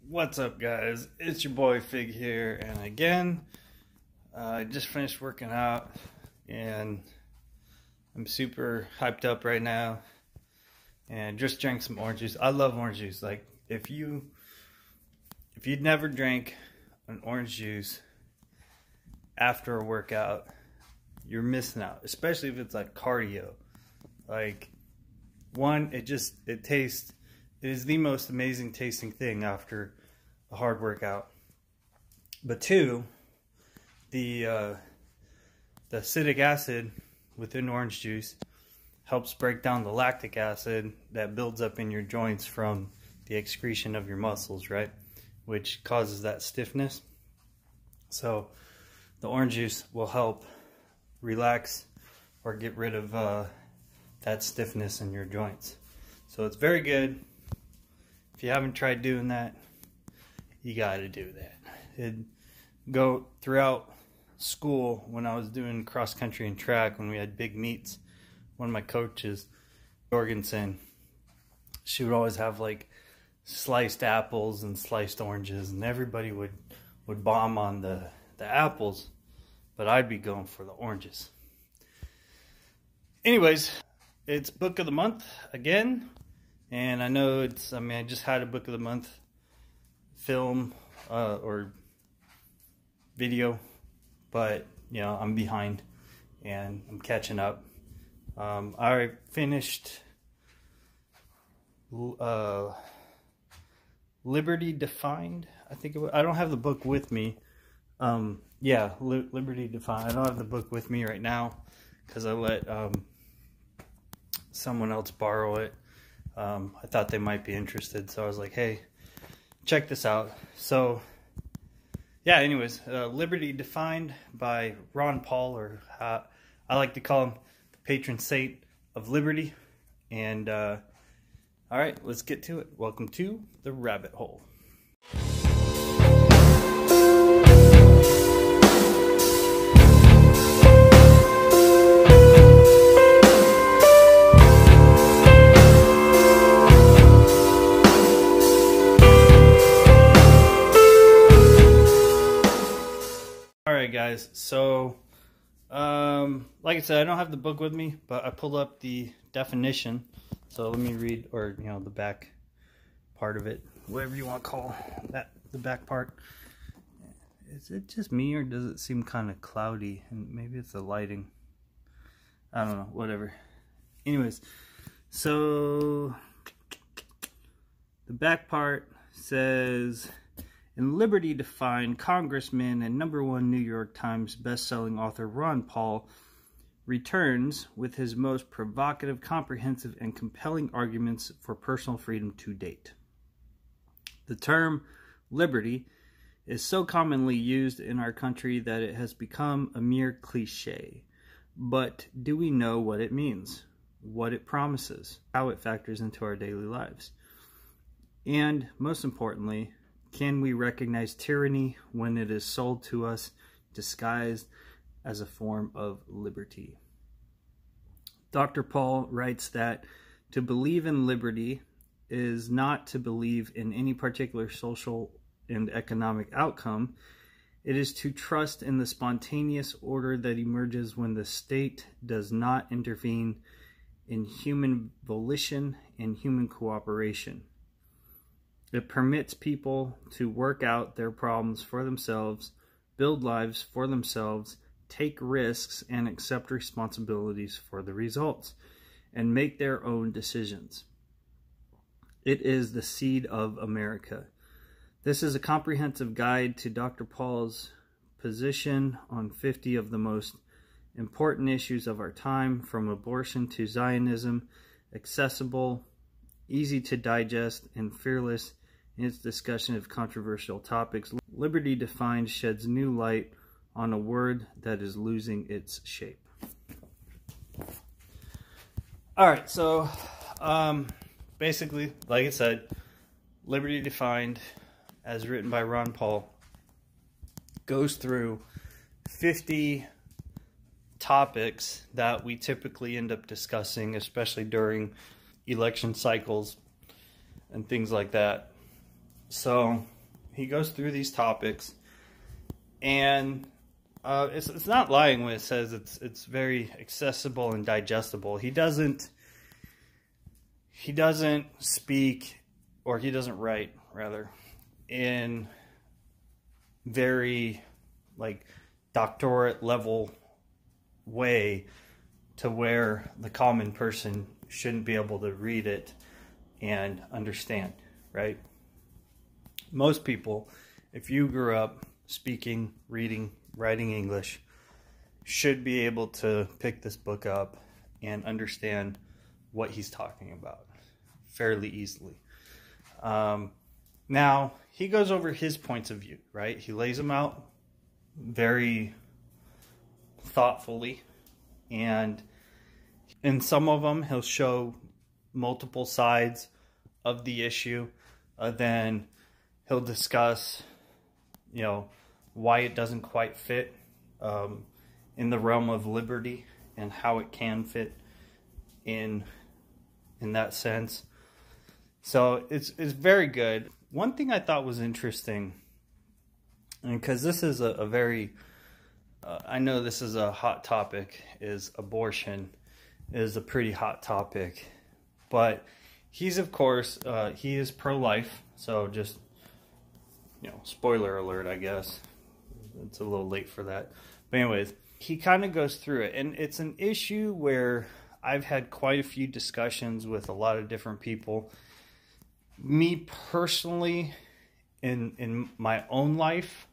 What's up, guys? It's your boy Fig here, and again, I just finished working out, and I'm super hyped up right now, and just drank some orange juice. I love orange juice. Like, if you'd never drank an orange juice after a workout, you're missing out, especially if it's like cardio. Like, one, it is the most amazing tasting thing after a hard workout. But two, the acidic acid within orange juice helps break down the lactic acid that builds up in your joints from the excretion of your muscles, right? Which causes that stiffness. So the orange juice will help relax or get rid of that stiffness in your joints. So it's very good. If you haven't tried doing that, you got to do that. Go throughout school when I was doing cross country and track, when we had big meets, one of my coaches, Jorgensen, she would always have like sliced apples and sliced oranges, and everybody would bomb on the apples, but I'd be going for the oranges. Anyways, it's book of the month again. And I know I just had a book of the month film or video, but you know, I'm behind and I'm catching up. I finished Liberty Defined, I think it was. I don't have the book with me. Yeah, Liberty Defined. I don't have the book with me right now because I let someone else borrow it. I thought they might be interested, so I was like, hey, check this out. So yeah, anyways, Liberty Defined by Ron Paul, or I like to call him the Patron Saint of Liberty. And all right, let's get to it. Welcome to the rabbit hole. Guys, so like I said, I don't have the book with me, but I pulled up the definition, so let me read, or you know, the back part of it, whatever you want to call that, the back part. Is it just me, or does it seem kind of cloudy? And maybe it's the lighting, I don't know, whatever. Anyways, so the back part says, in Liberty Defined, Congressman and #1 New York Times best-selling author Ron Paul returns with his most provocative, comprehensive, and compelling arguments for personal freedom to date. The term liberty is so commonly used in our country that it has become a mere cliche. But do we know what it means, what it promises, how it factors into our daily lives? And most importantly, can we recognize tyranny when it is sold to us, disguised as a form of liberty? Dr. Paul writes that to believe in liberty is not to believe in any particular social and economic outcome. It is to trust in the spontaneous order that emerges when the state does not intervene in human volition and human cooperation. It permits people to work out their problems for themselves, build lives for themselves, take risks, and accept responsibilities for the results, and make their own decisions. It is the seed of America. This is a comprehensive guide to Dr. Paul's position on 50 of the most important issues of our time, from abortion to Zionism, accessible, easy to digest, and fearless in its discussion of controversial topics. Liberty Defined sheds new light on a word that is losing its shape. Alright, so basically, like I said, Liberty Defined, as written by Ron Paul, goes through 50 topics that we typically end up discussing, especially during election cycles and things like that. So he goes through these topics, and it's not lying when it says it's very accessible and digestible. He doesn't speak, or he doesn't write rather, in very like doctorate level way to where the common person shouldn't be able to read it and understand, right? Most people, if you grew up speaking, reading, writing English, should be able to pick this book up and understand what he's talking about fairly easily. Now, he goes over his points of view, right? He lays them out very thoughtfully, and in some of them, he'll show multiple sides of the issue. Then he'll discuss, you know, why it doesn't quite fit in the realm of liberty and how it can fit in that sense. So it's very good. One thing I thought was interesting, and because this is a very, I know this is a hot topic, is abortion is a pretty hot topic. But he's, of course, he is pro-life. So just, you know, spoiler alert, I guess. It's a little late for that. But anyways, he kind of goes through it. And it's an issue where I've had quite a few discussions with a lot of different people. Me personally, in my own life,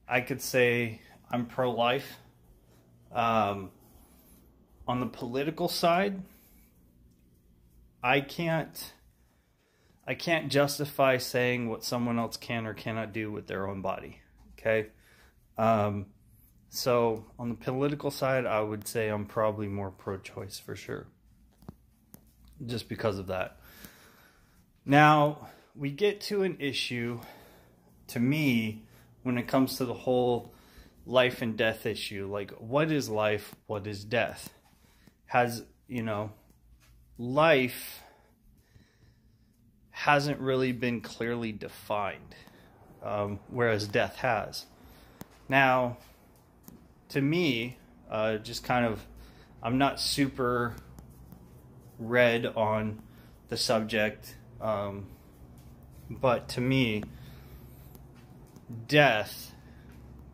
I could say I'm pro-life. On the political side, I can't justify saying what someone else can or cannot do with their own body. Okay? So on the political side, I would say I'm probably more pro-choice for sure. Just because of that. Now, we get to an issue, to me, when it comes to the whole life and death issue. Like, what is life? What is death? Has, you know, life hasn't really been clearly defined, whereas death has. Now, to me, just kind of, I'm not super read on the subject, but to me, death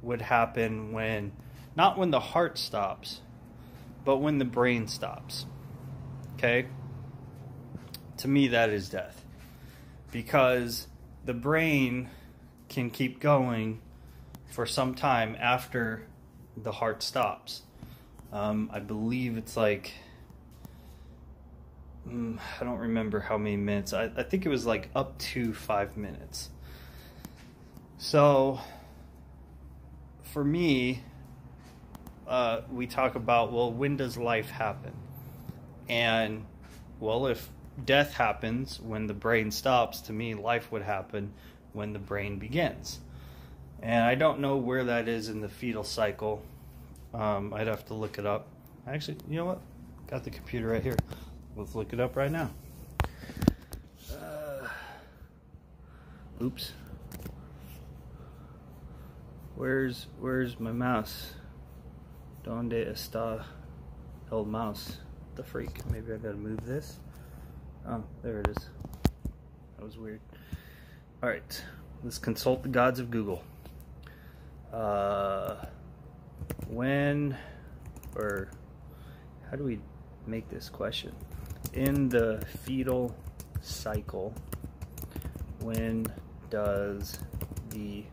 would happen when, not when the heart stops, but when the brain stops. Okay? To me, that is death. Because the brain can keep going for some time after the heart stops. I believe it's like, I don't remember how many minutes. I think it was like up to 5 minutes. So, for me, we talk about, well, when does life happen? And, well, if death happens when the brain stops, to me, life would happen when the brain begins. And I don't know where that is in the fetal cycle. I'd have to look it up. Actually, you know what? Got the computer right here. Let's look it up right now. Oops. Where's my mouse? Donde está el mouse? The freak. Maybe I gotta move this. Oh, there it is. That was weird. Alright, let's consult the gods of Google. When, or how do we make this question? In the fetal cycle, when does the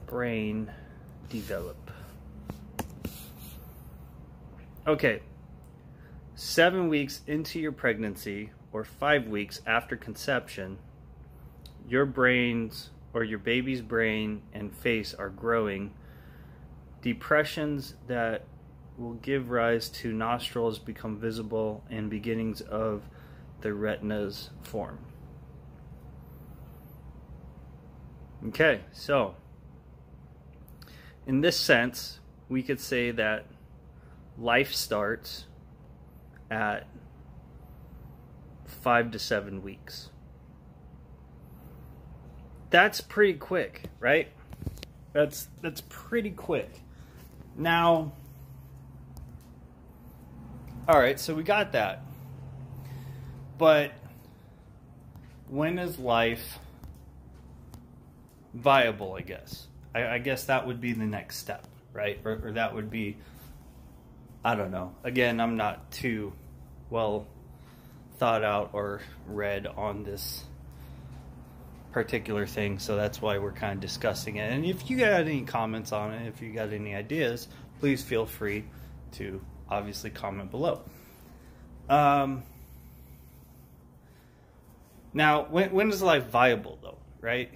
brain develop? Okay, 7 weeks into your pregnancy or 5 weeks after conception, your brains or your baby's brain and face are growing. Depressions that will give rise to nostrils become visible and beginnings of the retinas form. Okay, so in this sense, we could say that life starts at 5 to 7 weeks. that's pretty quick, right? That's pretty quick. Now, all right, so we got that. But when is life viable, I guess? I guess that would be the next step, right? Or that would be, I don't know. Again, I'm not too well thought out or read on this particular thing, so that's why we're kind of discussing it. And if you got any comments on it, if you got any ideas, please feel free to obviously comment below. Now, when is life viable, though, right?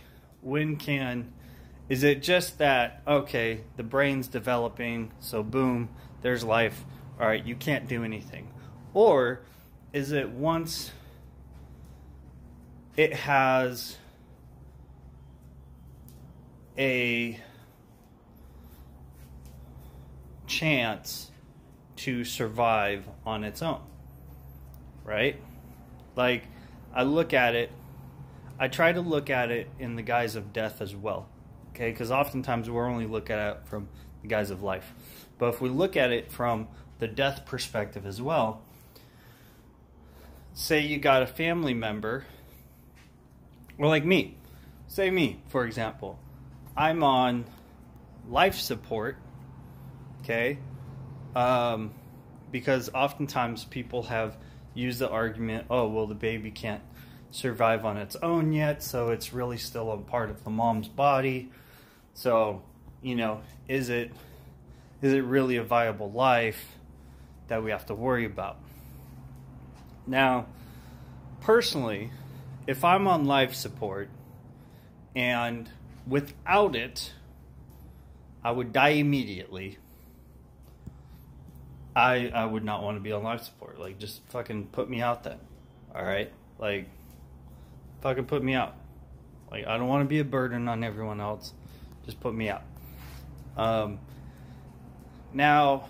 Is it just that, okay, the brain's developing, so boom, there's life, all right, you can't do anything? Or is it once it has a chance to survive on its own, right? Like, I try to look at it in the guise of death as well, okay? Because oftentimes we're only looking at it from the guise of life. But if we look at it from the death perspective as well, say you got a family member, or like me, say me, for example, I'm on life support, okay? Because oftentimes people have used the argument, oh, well, the baby can't survive on its own yet, so it's really still a part of the mom's body. So, you know, is it really a viable life that we have to worry about? Now, personally, if I'm on life support and without it, I would die immediately, I would not want to be on life support. Like, just fucking put me out then. Alright? Like, fucking put me out. Like, I don't want to be a burden on everyone else. Just put me out. Now,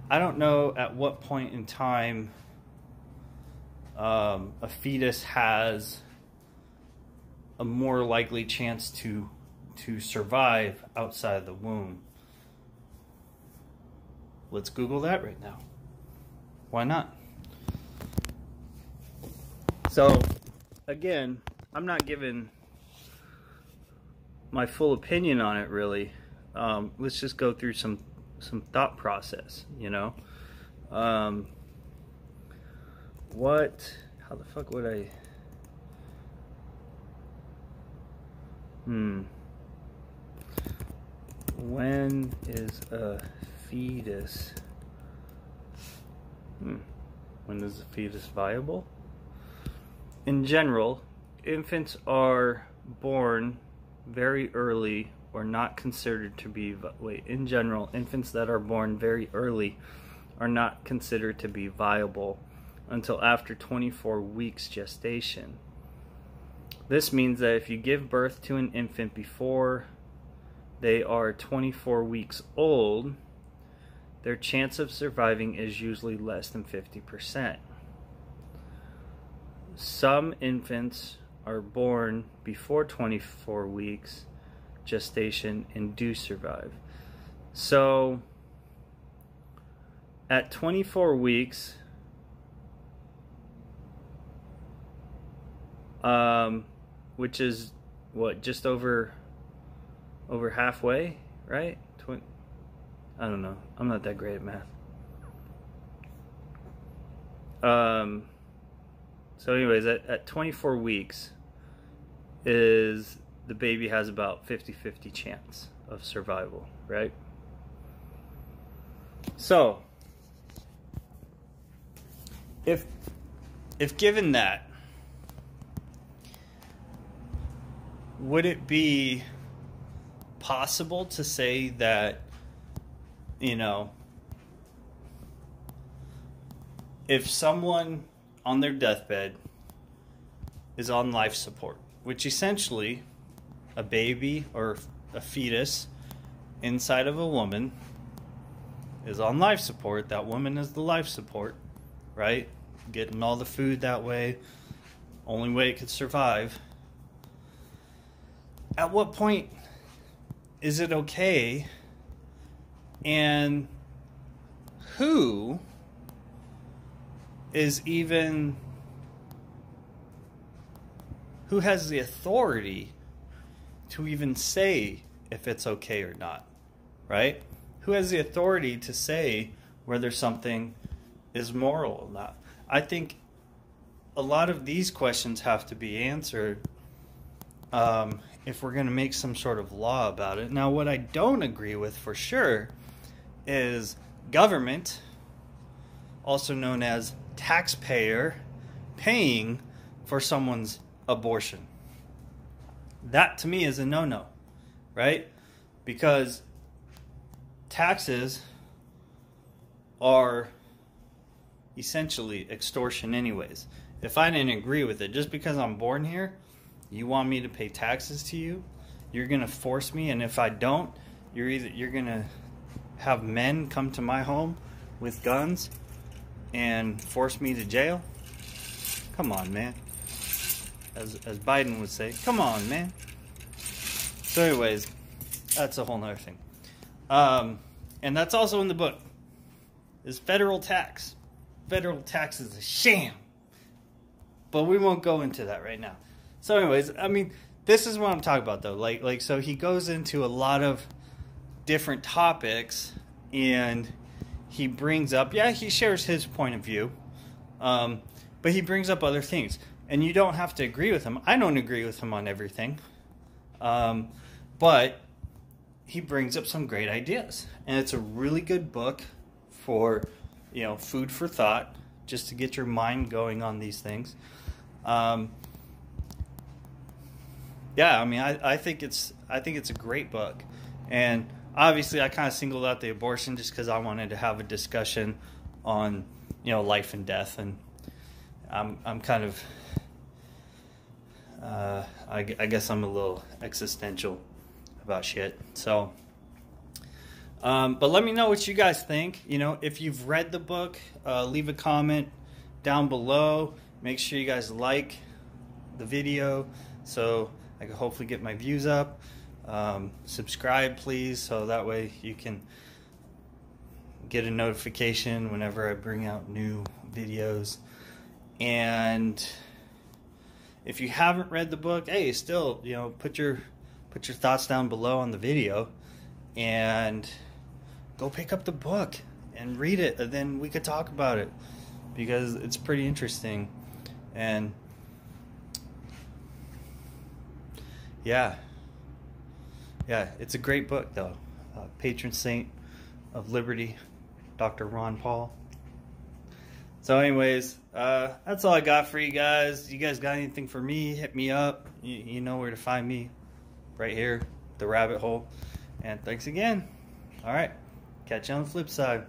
I don't know at what point in time a fetus has a more likely chance to survive outside the womb. Let's Google that right now. Why not? So, again, I'm not giving my full opinion on it, really. Let's just go through some thought process, you know? How the fuck would I... When is a fetus... When is a fetus viable? In general, infants are born very early or not considered to be... in general, infants that are born very early are not considered to be viable until after 24 weeks gestation. This means that if you give birth to an infant before they are 24 weeks old, their chance of surviving is usually less than 50%. Some infants are born before 24 weeks gestation and do survive. So, at 24 weeks, which is what, just over halfway, right? I don't know. I'm not that great at math. So anyways, at 24 weeks is the baby has about 50-50 chance of survival, right? So if given that, would it be possible to say that, you know, if someone on their deathbed is on life support, which essentially a baby or a fetus inside of a woman is on life support, that woman is the life support, right? Getting all the food that way, only way it could survive. at what point is it okay, and who has the authority to even say if it's okay or not, right? Who has the authority to say whether something is moral or not? I think a lot of these questions have to be answered if we're going to make some sort of law about it. Now, what I don't agree with for sure is government, also known as taxpayer, paying for someone's abortion. That to me is a no-no, right? Because taxes are essentially extortion anyways. If I didn't agree with it, just because I'm born here, you want me to pay taxes to you? You're going to force me, and if I don't, you're going to have men come to my home with guns and force me to jail? Come on, man. As Biden would say, come on, man. So anyways, that's a whole nother thing. And that's also in the book, is federal tax. Federal tax is a sham. But we won't go into that right now. So anyways, I mean, this is what I'm talking about, though. Like, so he goes into a lot of different topics, and he brings up, he shares his point of view, but he brings up other things. And you don't have to agree with him. I don't agree with him on everything. But he brings up some great ideas. And it's a really good book for, food for thought, just to get your mind going on these things. I think it's a great book. And obviously I kind of singled out the abortion just because I wanted to have a discussion on, life and death. And I'm kind of, I guess I'm a little existential about shit. So, but let me know what you guys think. If you've read the book, leave a comment down below. Make sure you guys like the video so I can hopefully get my views up. Subscribe, please, so that way you can get a notification whenever I bring out new videos. And if you haven't read the book, hey, still, put your thoughts down below on the video and go pick up the book and read it, and then we could talk about it because it's pretty interesting. And yeah, it's a great book, though. Patron Saint of Liberty, Dr. Ron Paul. So anyways, that's all I got for you guys. You guys got anything for me, hit me up. You know where to find me, right here, the rabbit hole. And thanks again. All right, catch you on the flip side.